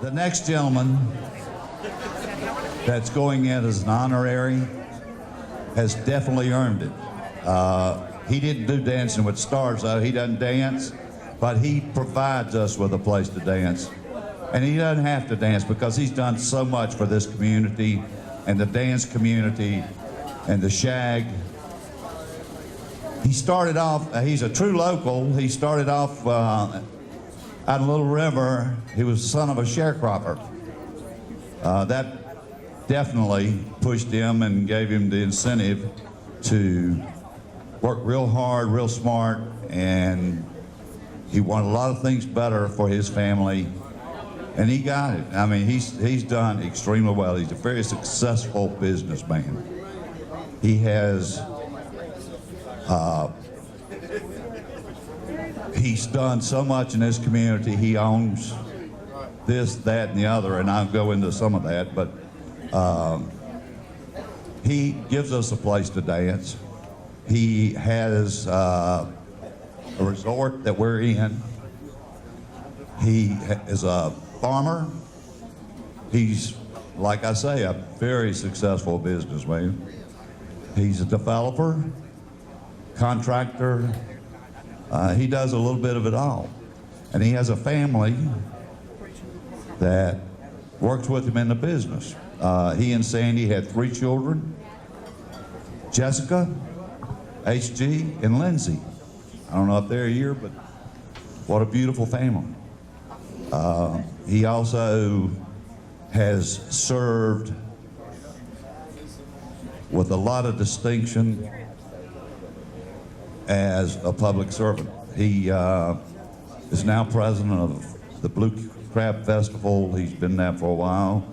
The next gentleman that's going in as an honorary has definitely earned it. He didn't do Dancing with Stars, though. He doesn't dance, but he provides us with a place to dance. And he doesn't have to dance because he's done so much for this community and the dance community and the shag. He started off, he's a true local. He started off out in Little River. He was the son of a sharecropper. That definitely pushed him and gave him the incentive to work real hard, real smart, and he wanted a lot of things better for his family, and he got it. I mean, he's done extremely well. He's a very successful businessman. He has he's done so much in this community. He owns this, that, and the other, and I'll go into some of that, but he gives us a place to dance. He has a resort that we're in. He is a farmer. He's, like I say, a very successful businessman. He's a developer, contractor. He does a little bit of it all. And he has a family that works with him in the business. He and Sandy had 3 children, Jessica, HG, and Lindsay. I don't know if they're here, but what a beautiful family. He also has served with a lot of distinction as a public servant. He is now president of the Blue Crab Festival. He's been there for a while.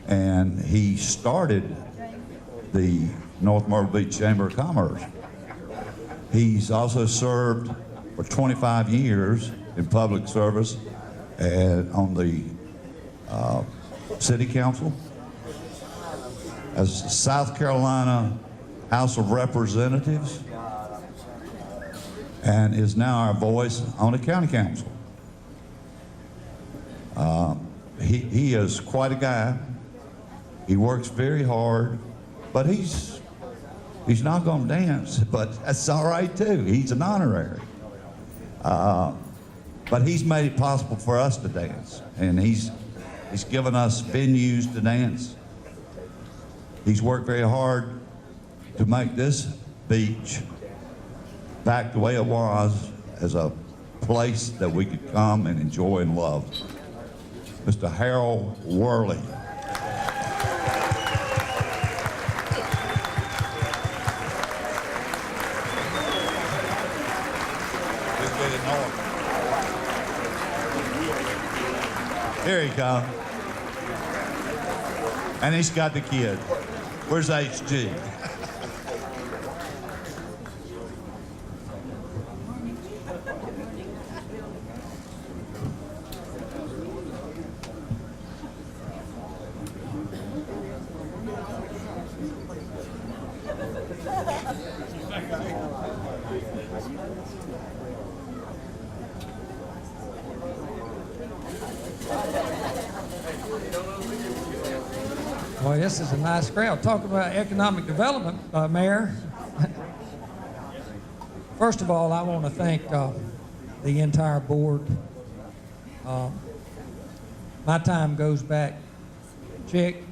And he started the North Myrtle Beach Chamber of Commerce. He's also served for 25 years in public service and on the City Council, as the South Carolina House of Representatives, and is now our voice on the County Council. He is quite a guy. He works very hard, but he's not going to dance, but that's all right too. He's an honorary. But he's made it possible for us to dance, and he's given us venues to dance. He's worked very hard to make this beach back the way it was, as a place that we could come and enjoy and love. Mr. Harold Worley. Here he comes. And he's got the kid. Where's HG? Boy, this is a nice crowd. Talk about economic development, Mayor. First of all, I want to thank the entire board. My time goes back. Chick,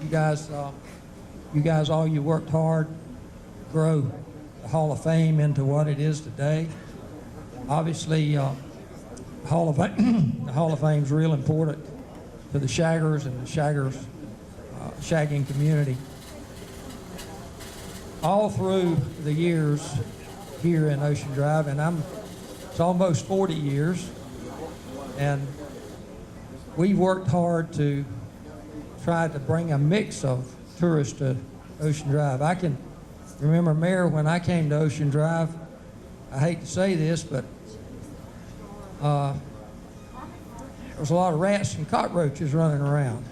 you guys, all you worked hard to grow the Hall of Fame into what it is today. Obviously, the Hall of Fame's real important to the Shaggers and the Shaggers shagging community. All through the years here in Ocean Drive, and it's almost 40 years, and we worked hard to try to bring a mix of tourists to Ocean Drive. I can remember, Mayor, when I came to Ocean Drive, I hate to say this, but there was a lot of rats and cockroaches running around.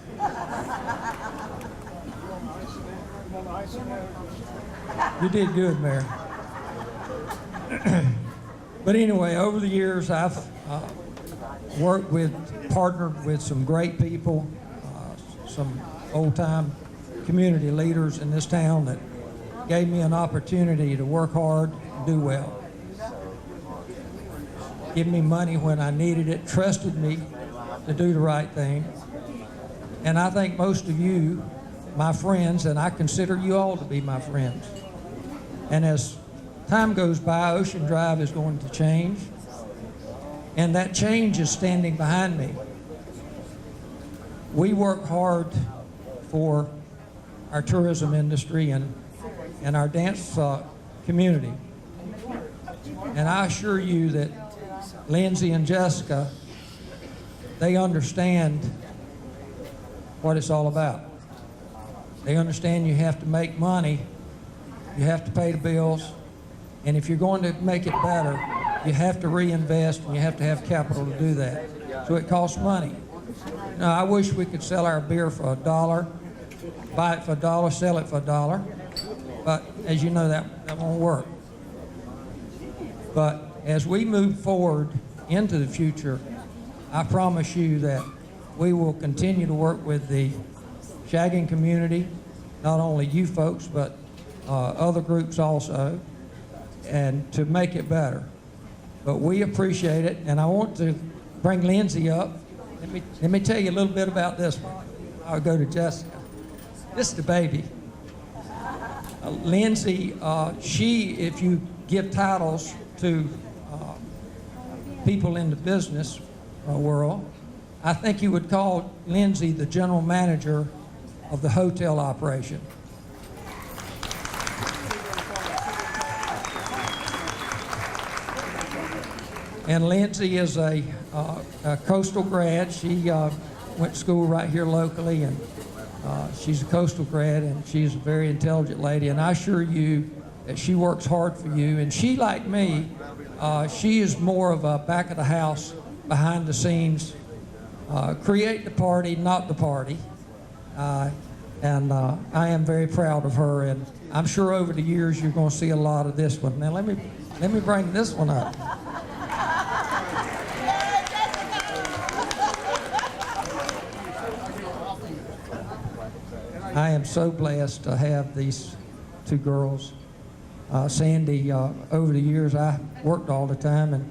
You did good, Mayor. But anyway, over the years, I've partnered with some great people, some old-time community leaders in this town that gave me an opportunity to work hard and do well. Give me money when I needed it, trusted me to do the right thing. And I think most of you, my friends, and I consider you all to be my friends. And as time goes by, Ocean Drive is going to change. And that change is standing behind me. We work hard for our tourism industry and our dance community. And I assure you that Lindsay and Jessica, they understand what it's all about. They understand you have to make money, you have to pay the bills, and if you're going to make it better, you have to reinvest and you have to have capital to do that. So it costs money. Now, I wish we could sell our beer for $1, buy it for $1, sell it for $1, but as you know, that won't work. But as we move forward into the future, I promise you that we will continue to work with the shagging community, not only you folks, but other groups also, and to make it better. But we appreciate it, and I want to bring Lindsay up. Let me tell you a little bit about this one. I'll go to Jessica. This is the baby. Lindsay, if you give titles to people in the business world, I think you would call Lindsay the general manager of the hotel operation. And Lindsay is a coastal grad. She went to school right here locally, and she's a coastal grad, and she's a very intelligent lady. And I assure you that she works hard for you. And she, like me, she is more of a back of the house, behind the scenes, create the party, not the party. And I am very proud of her. And I'm sure over the years you're going to see a lot of this one. Now let me bring this one up. I am so blessed to have these two girls. Sandy, over the years, I worked all the time,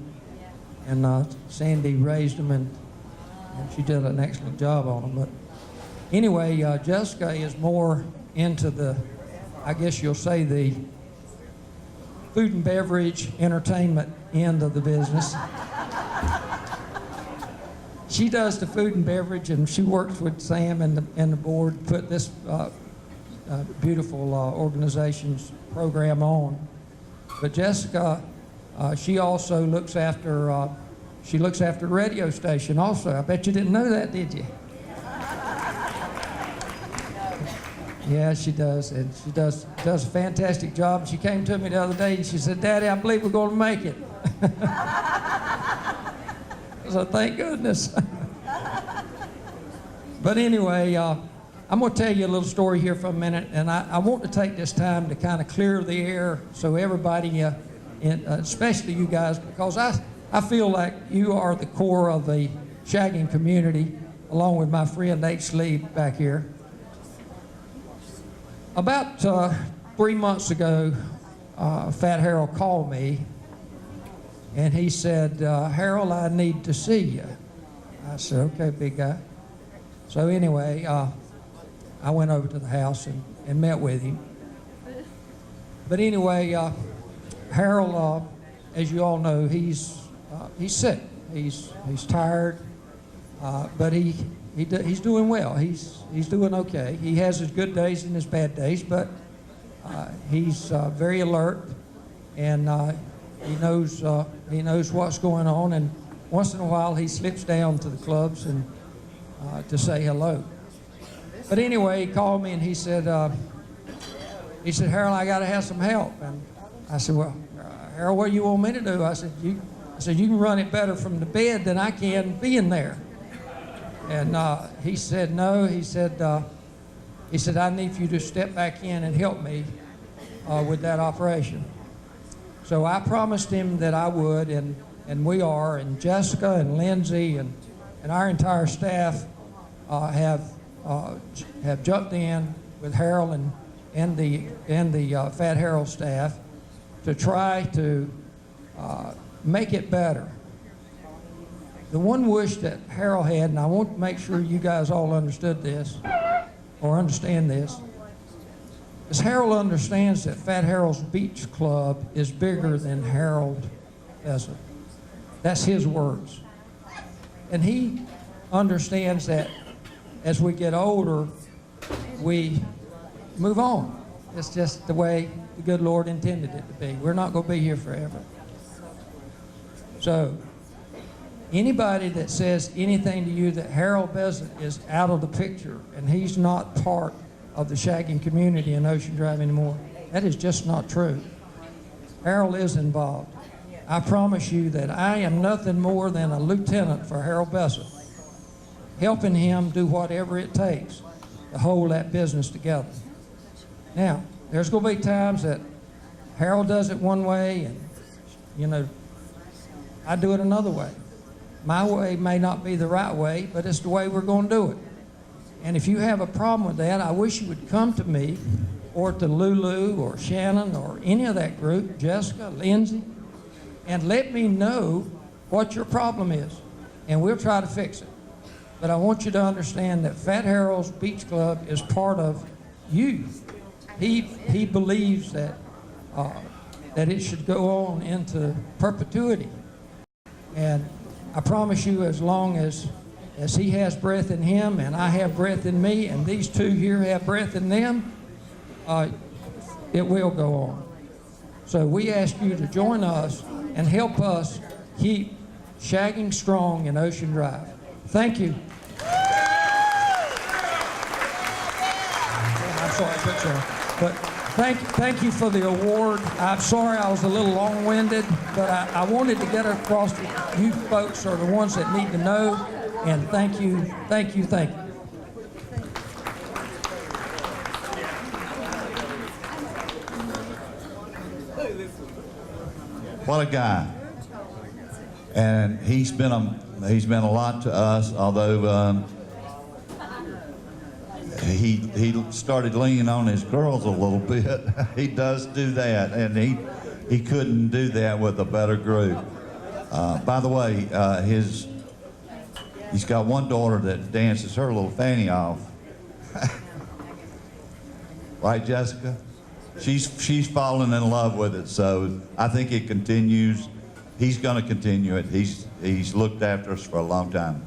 and Sandy raised them, and she did an excellent job on them. But anyway, Jessica is more into the, I guess you'll say, the food and beverage entertainment end of the business. She does the food and beverage, and she works with Sam and the board to put this beautiful organization's program on. But Jessica, she also looks after the radio station also. I bet you didn't know that, did you? Yeah, she does, and she does a fantastic job. She came to me the other day and she said, "Daddy, I believe we're going to make it." So thank goodness. But anyway, I'm going to tell you a little story here for a minute, and I want to take this time to kind of clear the air so everybody, especially you guys, because I feel like you are the core of the shagging community, along with my friend Nate Sleeve back here. About 3 months ago, Fat Harold called me, and he said, "Harold, I need to see you." I said, "Okay, big guy." So anyway, I went over to the house and met with him. But anyway, Harold, as you all know, he's sick. He's tired, but he's doing well. He's doing okay. He has his good days and his bad days, but he's very alert, and he knows what's going on. And once in a while, he slips down to the clubs and to say hello. But anyway, he called me and he said, "Harold, I got to have some help." And I said, "Well, Harold, what do you want me to do?" I said, "You can run it better from the bed than I can being there." And he said, "No." He said, "I need for you to step back in and help me with that operation." So I promised him that I would, and and we are, and Jessica and Lindsay and our entire staff have jumped in with Harold and the Fat Harold staff to try to make it better. The one wish that Harold had, and I want to make sure you guys all understood this, or understand this, is Harold understands that Fat Harold's Beach Club is bigger than Harold Pheasant. That's his words. And he understands that as we get older, we move on. It's just the way the good Lord intended it to be. We're not going to be here forever. So, anybody that says anything to you that Harold Pheasant is out of the picture and he's not part of the shagging community in Ocean Drive anymore, that is just not true. Harold is involved. I promise you that I am nothing more than a lieutenant for Harold Pheasant, helping him do whatever it takes to hold that business together. Now, there's going to be times that Harold does it one way and, you know, I do it another way. My way may not be the right way, but it's the way we're going to do it. And if you have a problem with that, I wish you would come to me or to Lulu or Shannon or any of that group, Jessica, Lindsay, and let me know what your problem is, and we'll try to fix it. But I want you to understand that Fat Harold's Beach Club is part of you. He believes that that it should go on into perpetuity. And I promise you, as long as he has breath in him and I have breath in me and these two here have breath in them, it will go on. So we ask you to join us and help us keep shagging strong in Ocean Drive. Thank you. I'm sorry, but thank you for the award. I'm sorry I was a little long-winded, but I wanted to get across that you folks are the ones that need to know, and thank you. What a guy. And he's been a lot to us, although he started leaning on his girls a little bit. He does do that, and he couldn't do that with a better group. By the way, he's got one daughter that dances her little fanny off. Right, Jessica? She's fallen in love with it, so I think it continues. He's going to continue it. He's looked after us for a long time.